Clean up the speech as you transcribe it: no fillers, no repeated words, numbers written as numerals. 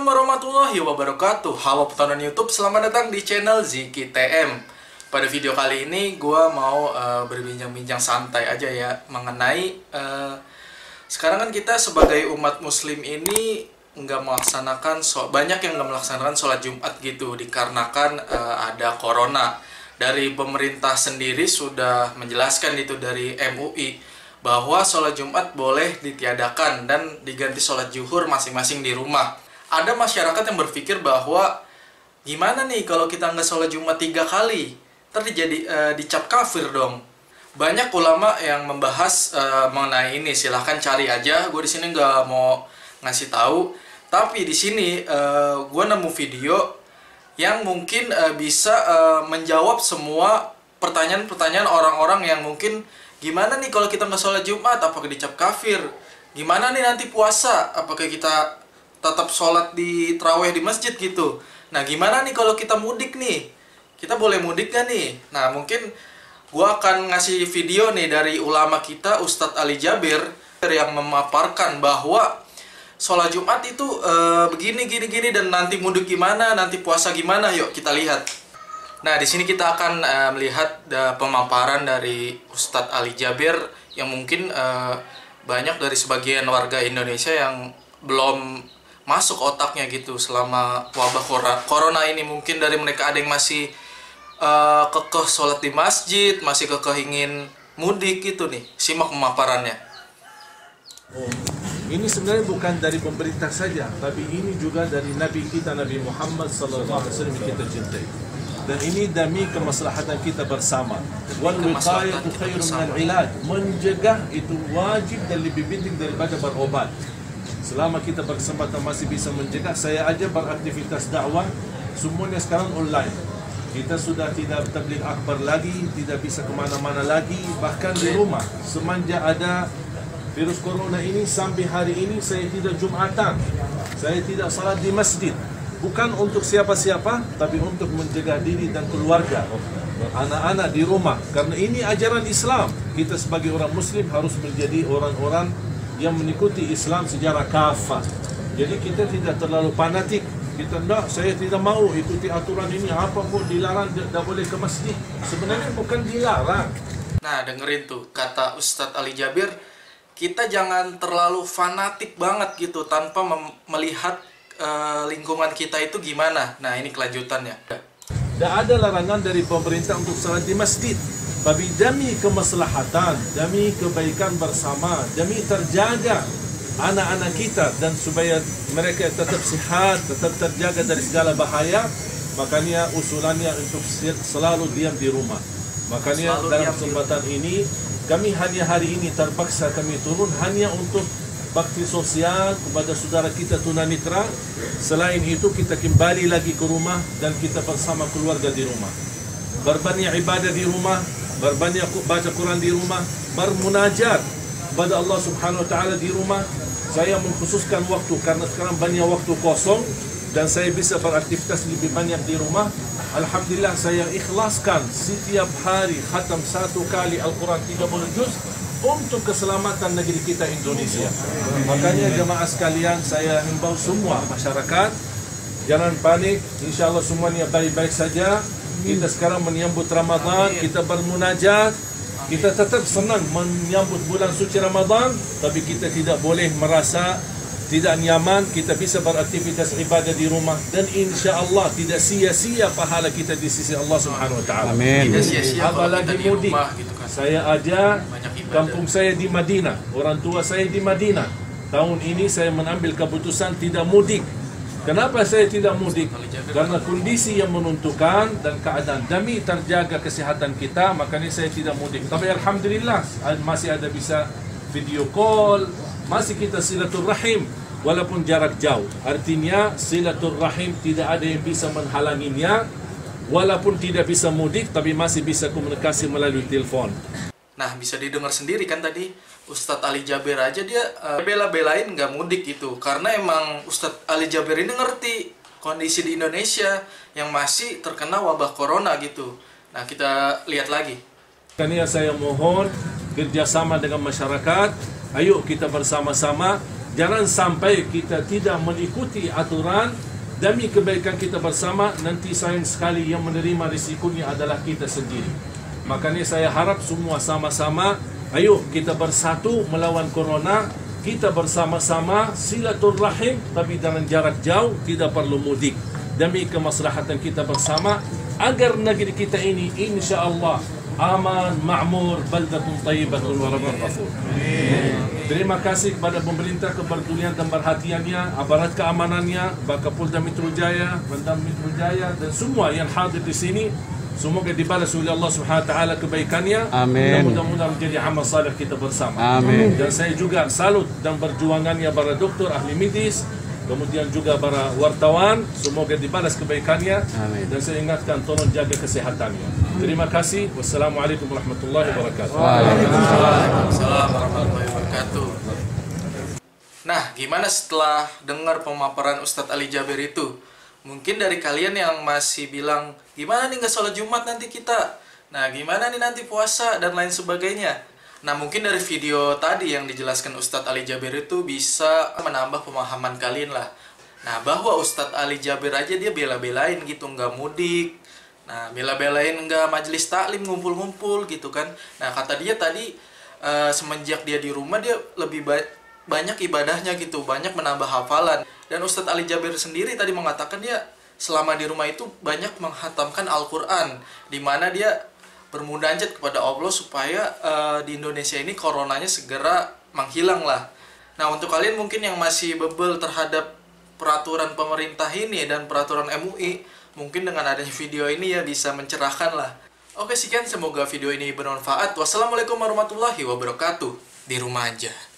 Assalamualaikum warahmatullahi wabarakatuh. Halo petonton YouTube, selamat datang di channel Ziki TM. Pada video kali ini gue mau berbincang-bincang santai aja ya mengenai sekarang kan kita sebagai umat muslim ini nggak melaksanakan banyak yang nggak melaksanakan sholat Jumat gitu dikarenakan ada corona. Dari pemerintah sendiri sudah menjelaskan itu dari MUI bahwa sholat Jumat boleh ditiadakan dan diganti sholat zuhur masing-masing di rumah. Ada masyarakat yang berpikir bahwa gimana nih kalau kita nggak sholat Jumat 3 kali, dicap kafir dong. Banyak ulama yang membahas mengenai ini, silahkan cari aja. Gue di sini nggak mau ngasih tahu, tapi di sini gue nemu video yang mungkin bisa menjawab semua pertanyaan-pertanyaan orang-orang yang mungkin gimana nih kalau kita nggak sholat Jumat, apakah dicap kafir? Gimana nih nanti puasa, apakah kita tetap sholat di tarawih di masjid gitu? Nah, gimana nih kalau kita mudik nih? Kita boleh mudik gak nih? Nah, mungkin gua akan ngasih video nih dari ulama kita, Ustadz Ali Jabir, yang memaparkan bahwa sholat Jumat itu begini, gini, dan nanti mudik gimana, nanti puasa gimana, yuk kita lihat. Nah, di sini kita akan melihat pemaparan dari Ustadz Ali Jabir yang mungkin banyak dari sebagian warga Indonesia yang belum masuk otaknya gitu selama wabah corona ini. Mungkin dari mereka ada yang masih kekeh sholat di masjid, masih kekeh ingin mudik gitu nih. Simak pemaparannya. Ini sebenarnya bukan dari pemerintah saja, tapi ini juga dari Nabi kita, Nabi Muhammad SAW yang kita cintai. Dan ini demi kemaslahatan kita bersama. Wal wiqayatu khairun minal ilaj. Mencegah itu wajib dan lebih penting daripada berobat. Selama kita berkesempatan masih bisa mencegah, saya aja beraktivitas dakwah semuanya sekarang online. Kita sudah tidak tabligh akbar lagi, tidak bisa kemana-mana lagi, bahkan di rumah. Semenjak ada virus corona ini sampai hari ini saya tidak Jumatan, saya tidak salat di masjid. Bukan untuk siapa-siapa, tapi untuk menjaga diri dan keluarga, anak-anak di rumah. Karena ini ajaran Islam. Kita sebagai orang Muslim harus menjadi orang-orang yang mengikuti Islam secara kafah. Jadi kita tidak terlalu fanatik. Kita enggak, saya tidak mau ikuti aturan ini. Apa pun dilarang, tidak boleh ke masjid. Sebenarnya bukan dilarang. Nah, dengerin tuh kata Ustadz Ali Jabir, kita jangan terlalu fanatik banget gitu tanpa melihat lingkungan kita itu gimana. Nah, ini kelanjutannya. Tidak ada larangan dari pemerintah untuk salat di masjid, tapi demi kemaslahatan, demi kebaikan bersama, demi terjaga anak-anak kita dan supaya mereka tetap sehat, tetap terjaga dari segala bahaya, makanya usulannya untuk selalu diam di rumah. Makanya dalam kesempatan ini kami hanya hari ini terpaksa kami turun hanya untuk bakti sosial kepada saudara kita tunanetra. Selain itu kita kembali lagi ke rumah dan kita bersama keluarga di rumah. Berbanyak ibadah di rumah, berbanyak baca Quran di rumah, bermunajat kepada Allah Subhanahu wa taala di rumah. Saya mengkhususkan waktu karena sekarang banyak waktu kosong dan saya bisa beraktivitas lebih banyak di rumah. Alhamdulillah saya ikhlaskan setiap hari khatam 1 kali Al-Quran 30 juz untuk keselamatan negeri kita Indonesia. Makanya jemaah sekalian, saya himbau semua masyarakat jangan panik, insyaallah semuanya baik-baik saja. Kita sekarang menyambut Ramadan, kita bermunajat, kita tetap senang menyambut bulan suci Ramadan, tapi kita tidak boleh merasa tidak nyaman. Kita bisa beraktivitas ibadah di rumah dan insyaallah tidak sia-sia pahala kita di sisi Allah Subhanahu wa taala. Amin. Tidak sia-sia apalagi mudik. Gitu kan. Saya aja kampung saya di Madinah, orang tua saya di Madinah. Tahun ini saya mengambil keputusan tidak mudik. Kenapa saya tidak mudik? Karena kondisi yang menentukan dan keadaan demi terjaga kesehatan kita, makanya saya tidak mudik. Tapi alhamdulillah masih ada bisa video call, masih kita silaturahim walaupun jarak jauh. Artinya silaturahim tidak ada yang bisa menghalanginya. Walaupun tidak bisa mudik, tapi masih bisa komunikasi melalui telepon. Nah, bisa didengar sendiri kan tadi Ustadz Ali Jabir aja dia bela-belain nggak mudik gitu. Karena emang Ustadz Ali Jabir ini ngerti kondisi di Indonesia yang masih terkena wabah corona gitu. Nah, kita lihat lagi. Karena saya mohon kerjasama dengan masyarakat. Ayo kita bersama-sama Jangan sampai kita tidak mengikuti aturan demi kebaikan kita bersama, nanti sayang sekali yang menerima risikonya adalah kita sendiri. Makanya saya harap semua sama-sama, ayo kita bersatu melawan corona. Kita bersama-sama silaturahim, tapi dalam jarak jauh, tidak perlu mudik. Demi kemaslahatan kita bersama, agar negeri kita ini insya Allah aman, ma'mur, baldatun tayyibatun wa rabbun ghafur. Terima kasih kepada pemerintah kepedulian dan perhatiannya, aparat keamanannya, Kapolda Metro Jaya, Bandar Metro Jaya, dan semua yang hadir di sini. Semoga dibalas oleh Allah Subhanahu wa taala kebaikannya. Amin. Mudah-mudahan menjadi amal saleh kita bersama. Amin. Dan saya juga salut dan perjuangannya para dokter, ahli medis, kemudian juga para wartawan. Semoga dibalas kebaikannya. Amin. Dan saya ingatkan, tolong jaga kesehatannya. Terima kasih. Wassalamualaikum warahmatullahi wabarakatuh. Waalaikumsalam warahmatullahi wabarakatuh. Nah, gimana setelah dengar pemaparan Ustadz Ali Jabir itu? Mungkin dari kalian yang masih bilang, gimana nih nggak sholat Jumat nanti kita? Nah, gimana nih nanti puasa dan lain sebagainya? Nah, mungkin dari video tadi yang dijelaskan Ustadz Ali Jabir itu bisa menambah pemahaman kalian lah. Nah, bahwa Ustadz Ali Jabir aja dia bela-belain gitu, nggak mudik. Nah, bela-belain nggak majelis taklim, ngumpul-ngumpul gitu kan. Nah, kata dia tadi, semenjak dia di rumah, dia lebih banyak ibadahnya gitu, banyak menambah hafalan. Dan Ustadz Ali Jabir sendiri tadi mengatakan dia selama di rumah itu banyak menghatamkan Al-Quran, di mana dia bermunajat kepada Allah supaya di Indonesia ini coronanya segera menghilang lah. Nah, untuk kalian mungkin yang masih bebel terhadap peraturan pemerintah ini dan peraturan MUI, mungkin dengan adanya video ini ya bisa mencerahkan lah. Oke, sekian, semoga video ini bermanfaat. Wassalamualaikum warahmatullahi wabarakatuh. Di rumah aja.